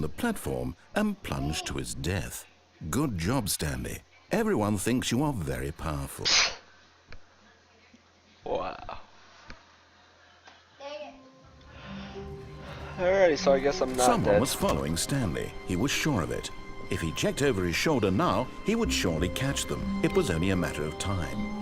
the platform and plunged to his death. Good job, Stanley. Everyone thinks you are very powerful. Wow. Alrighty, so I guess I'm not Someone dead. was following Stanley. He was sure of it. If he checked over his shoulder now, he would surely catch them. It was only a matter of time.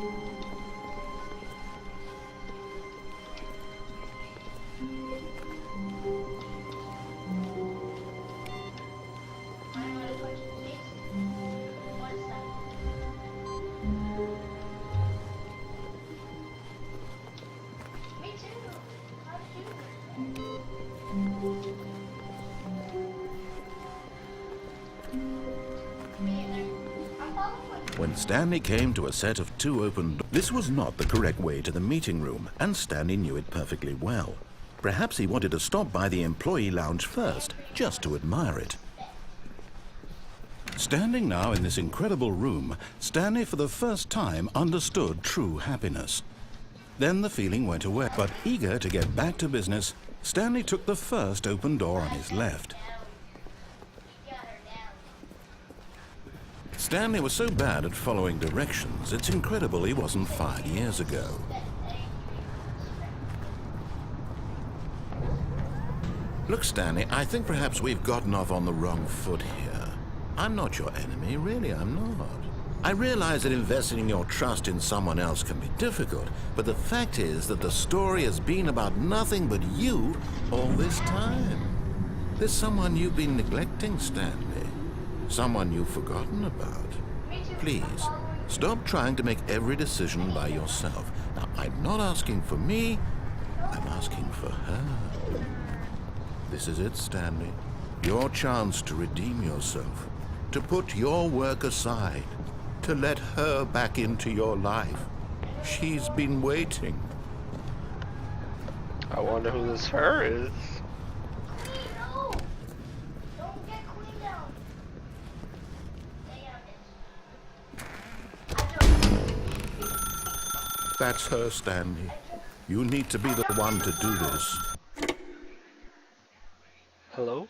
When Stanley came to a set of 2 open doors, this was not the correct way to the meeting room, and Stanley knew it perfectly well. Perhaps he wanted to stop by the employee lounge first, just to admire it. Standing now in this incredible room, Stanley for the first time understood true happiness. Then the feeling went away, but eager to get back to business, Stanley took the first open door on his left. Stanley was so bad at following directions, it's incredible he wasn't fired years ago. Look, Stanley, I think perhaps we've gotten off on the wrong foot here. I'm not your enemy, really, I'm not. I realize that investing your trust in someone else can be difficult, but the fact is that the story has been about nothing but you all this time. There's someone you've been neglecting, Stanley. Someone you've forgotten about. Please, stop trying to make every decision by yourself. Now, I'm not asking for me, I'm asking for her. This is it, Stanley. Your chance to redeem yourself, to put your work aside, to let her back into your life. She's been waiting. I wonder who this her is. That's her, Stanley. You need to be the one to do this. Hello?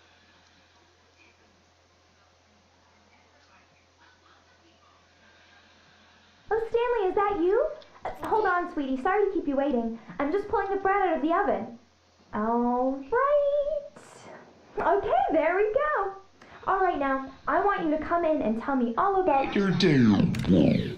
Oh, Stanley, is that you? Hold on, sweetie. Sorry to keep you waiting. I'm just pulling the bread out of the oven. All right. Okay, there we go. All right, now, I want you to come in and tell me all about your day.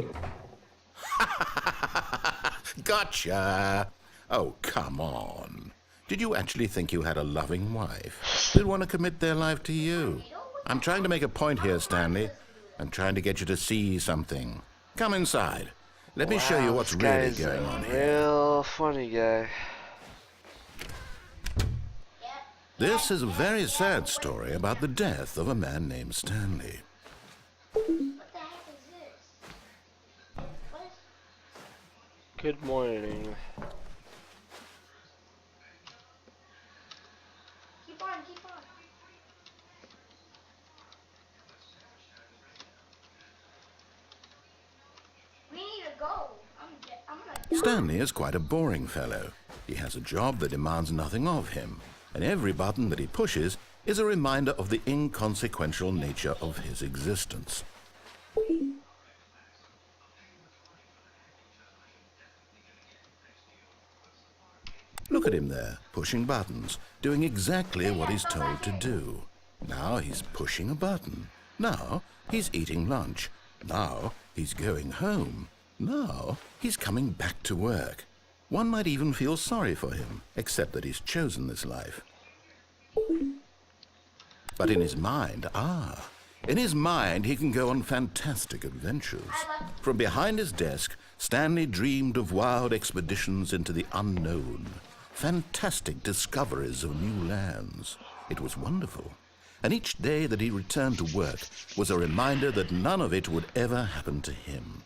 Gotcha! Oh, come on. Did you actually think you had a loving wife? They'd want to commit their life to you. I'm trying to make a point here, Stanley. I'm trying to get you to see something. Come inside. Let me show you what's really going on here. Real funny guy. This is a very sad story about the death of a man named Stanley. Good morning. Keep on, keep on. We need to go. I'm gonna... Stanley is quite a boring fellow. He has a job that demands nothing of him, and every button that he pushes is a reminder of the inconsequential nature of his existence. Look at him there, pushing buttons, doing exactly what he's told to do. Now he's pushing a button. Now he's eating lunch. Now he's going home. Now he's coming back to work. One might even feel sorry for him, except that he's chosen this life. But in his mind, in his mind he can go on fantastic adventures. From behind his desk, Stanley dreamed of wild expeditions into the unknown. Fantastic discoveries of new lands. It was wonderful. And each day that he returned to work was a reminder that none of it would ever happen to him.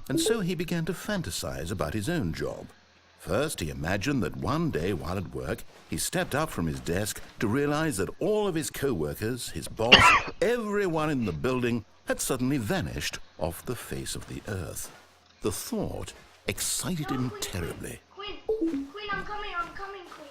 And so he began to fantasize about his own job. First, he imagined that one day while at work, he stepped up from his desk to realize that all of his co-workers, his boss, everyone in the building had suddenly vanished off the face of the earth. The thought excited him terribly. Queen, I'm coming, Queen.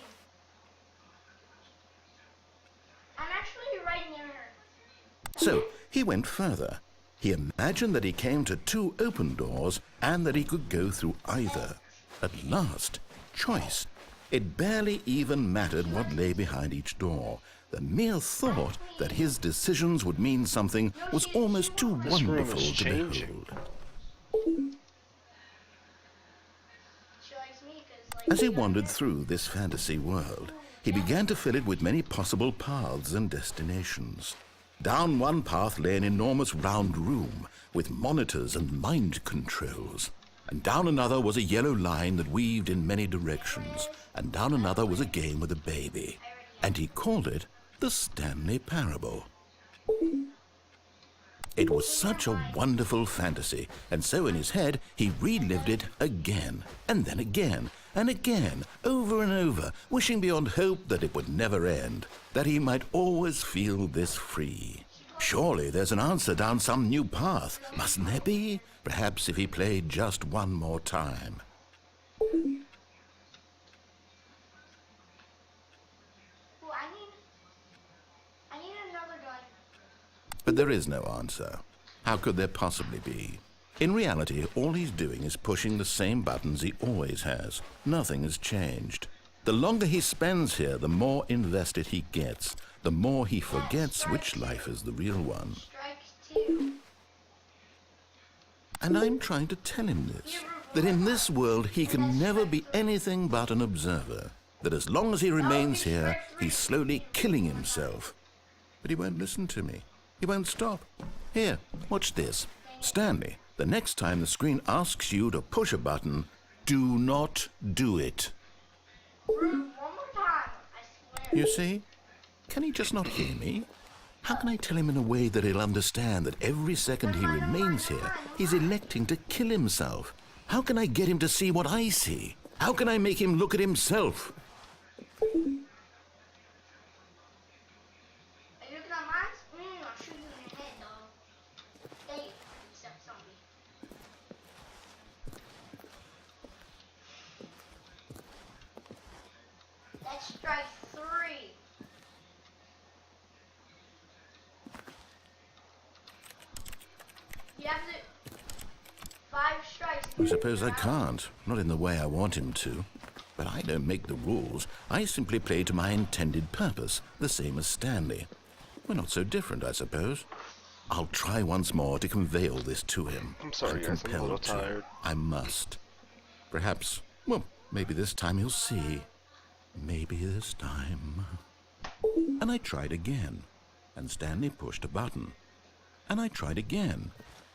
So he went further. He imagined that he came to 2 open doors and that he could go through either. At last, choice. It barely even mattered what lay behind each door. The mere thought that his decisions would mean something was almost too This room wonderful is to changing. behold. As he wandered through this fantasy world, he began to fill it with many possible paths and destinations. Down one path lay an enormous round room with monitors and mind controls. And down another was a yellow line that weaved in many directions. And down another was a game with a baby. And he called it the Stanley Parable. It was such a wonderful fantasy, and so in his head he relived it again, and then again, and again, over and over, wishing beyond hope that it would never end, that he might always feel this free. Surely there's an answer down some new path, mustn't there be? Perhaps if he played just one more time. But there is no answer. How could there possibly be? In reality, all he's doing is pushing the same buttons he always has. Nothing has changed. The longer he spends here, the more invested he gets, the more he forgets which life is the real one. And I'm trying to tell him this, that in this world he can never be anything but an observer, that as long as he remains here, he's slowly killing himself. But he won't listen to me. He won't stop. Here, watch this. Stanley, the next time the screen asks you to push a button, do not do it. You see? Can he just not hear me? How can I tell him in a way that he'll understand that every second he remains here, he's electing to kill himself? How can I get him to see what I see? How can I make him look at himself? Strike 3. You have to 5 strikes. I suppose I can't, not in the way I want him to. But I don't make the rules. I simply play to my intended purpose, the same as Stanley. We're not so different, I suppose. I'll try once more to convey all this to him. I'm sorry, guys, I'm a little tired. I must. Perhaps, well, maybe this time he'll see. Maybe this time. And I tried again, and Stanley pushed a button. And I tried again,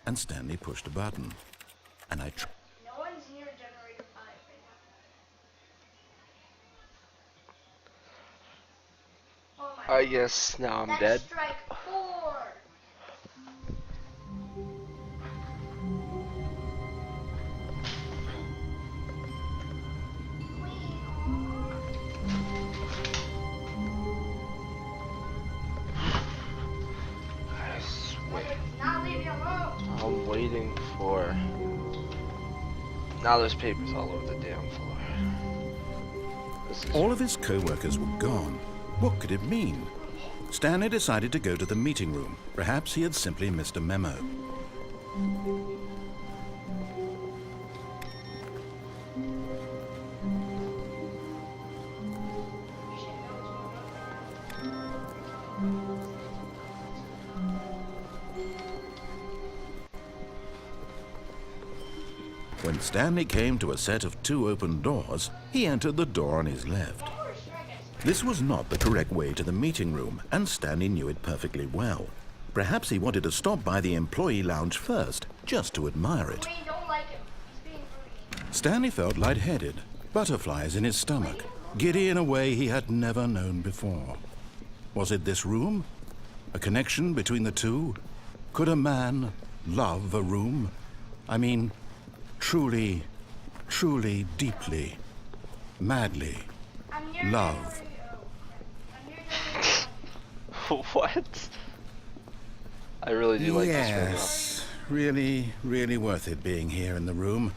and Stanley pushed a button. And I tried. No one's near generator 5 right now. Oh my I guess now I'm That's dead. strike 4. I swear. Not leave me alone. I'm waiting for... Now there's papers all over the damn floor. This is... All of his co-workers were gone. What could it mean? Stanley decided to go to the meeting room. Perhaps he had simply missed a memo. When Stanley came to a set of 2 open doors, he entered the door on his left. This was not the correct way to the meeting room, and Stanley knew it perfectly well. Perhaps he wanted to stop by the employee lounge first, just to admire it. Wayne don't like him. He's being rude. Stanley felt lightheaded, butterflies in his stomach, giddy in a way he had never known before. Was it this room? A connection between the two? Could a man love a room? I mean, truly, truly, deeply, madly I'm near love. What? I really do like this right Yes, really, really worth it being here in the room.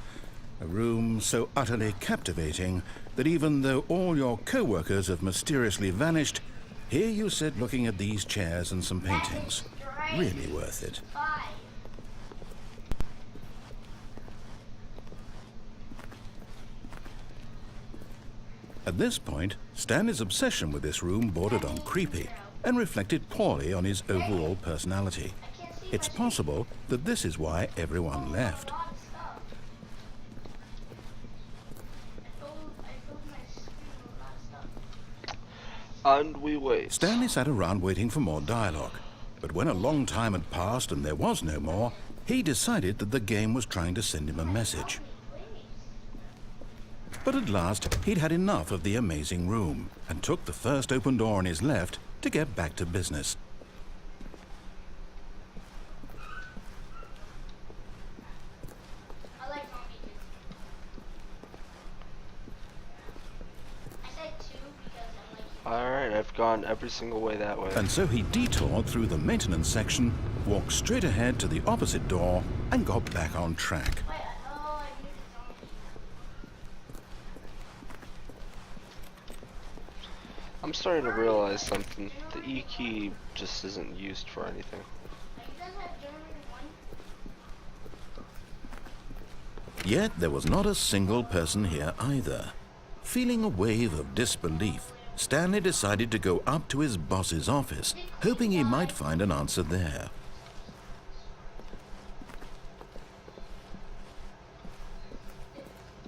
A room so utterly captivating that even though all your co-workers have mysteriously vanished, here you sit looking at these chairs and some paintings. really worth it. 5. At this point, Stanley's obsession with this room bordered on creepy and reflected poorly on his overall personality. It's possible that this is why everyone left. A lot of stuff. I filled my screen with a lot of stuff. And we wait. Stanley sat around waiting for more dialogue, but when a long time had passed and there was no more, he decided that the game was trying to send him a message. But at last, he'd had enough of the amazing room and took the first open door on his left to get back to business. I like zombie too. I said 2 because I'm like. Alright, I've gone every single way that way. And so he detoured through the maintenance section, walked straight ahead to the opposite door, and got back on track. Wait, oh, I muted zombie. I'm starting to realize something. The E key just isn't used for anything. You guys have German 1? Yet there was not a single person here either. Feeling a wave of disbelief, Stanley decided to go up to his boss's office, hoping he might find an answer there.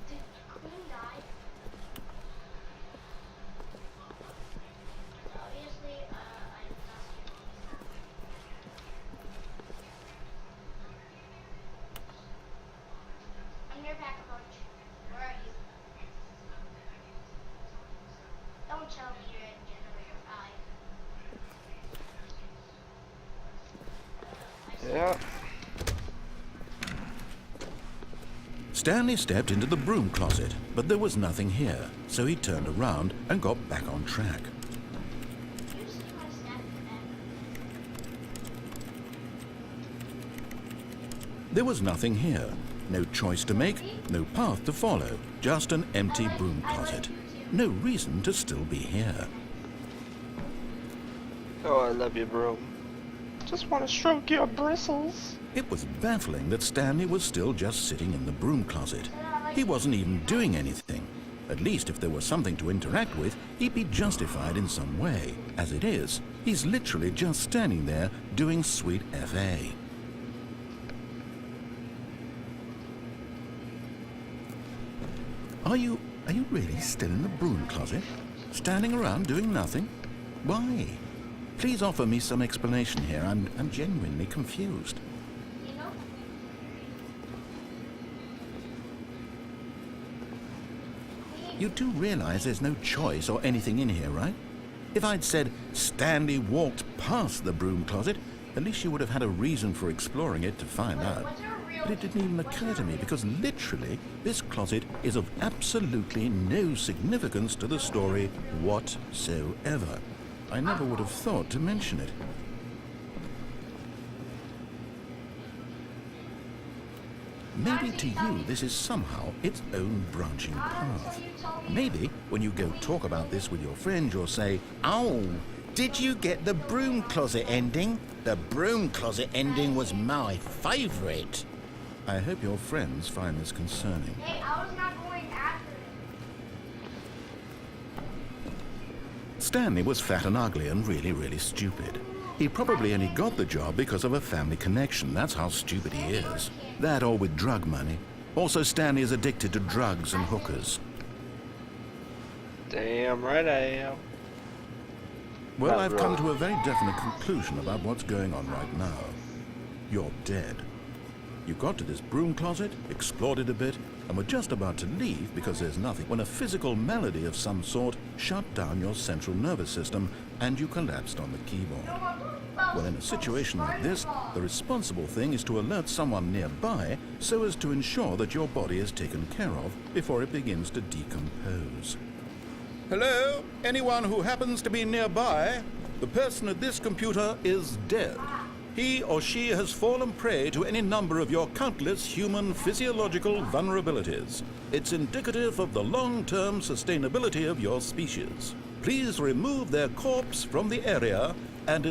Did Queen die? Obviously, I'm not sure. I'm near Pack a Punch. Where are you? Don't tell me you're in Generator 5. Yeah. Stanley stepped into the broom closet, but there was nothing here, so he turned around and got back on track. Did you see my snap There was nothing here. No choice to make, no path to follow, just an empty broom closet. No reason to still be here. Oh, I love you, bro. Just want to stroke your bristles. It was baffling that Stanley was still just sitting in the broom closet. He wasn't even doing anything. At least if there was something to interact with, he'd be justified in some way. As it is, he's literally just standing there doing sweet FA. Are you really still in the broom closet? Standing around doing nothing? Why? Please offer me some explanation here. I'm genuinely confused. You know? You do realize there's no choice or anything in here, right? If I'd said Stanley walked past the broom closet, at least you would have had a reason for exploring it to find out. But it didn't even occur to me because literally this closet is of absolutely no significance to the story whatsoever. I never would have thought to mention it. Maybe to you this is somehow its own branching path. Maybe when you go talk about this with your friends you'll say, "Oh, did you get the broom closet ending? The broom closet ending was my favorite." I hope your friends find this concerning. Hey, I was not going after it. Stanley was fat and ugly and really stupid. He probably only got the job because of a family connection. That's how stupid he is. That or with drug money. Also, Stanley is addicted to drugs and hookers. Damn right I am. Well, Not I've come really. to a very definite conclusion about what's going on right now. You're dead. You got to this broom closet, explored it a bit, and were just about to leave because there's nothing when a physical malady of some sort shut down your central nervous system and you collapsed on the keyboard. Well, in a situation like this, the responsible thing is to alert someone nearby so as to ensure that your body is taken care of before it begins to decompose. Hello? Anyone who happens to be nearby? The person at this computer is dead. He or she has fallen prey to any number of your countless human physiological vulnerabilities. It's indicative of the long-term sustainability of your species. Please remove their corpse from the area and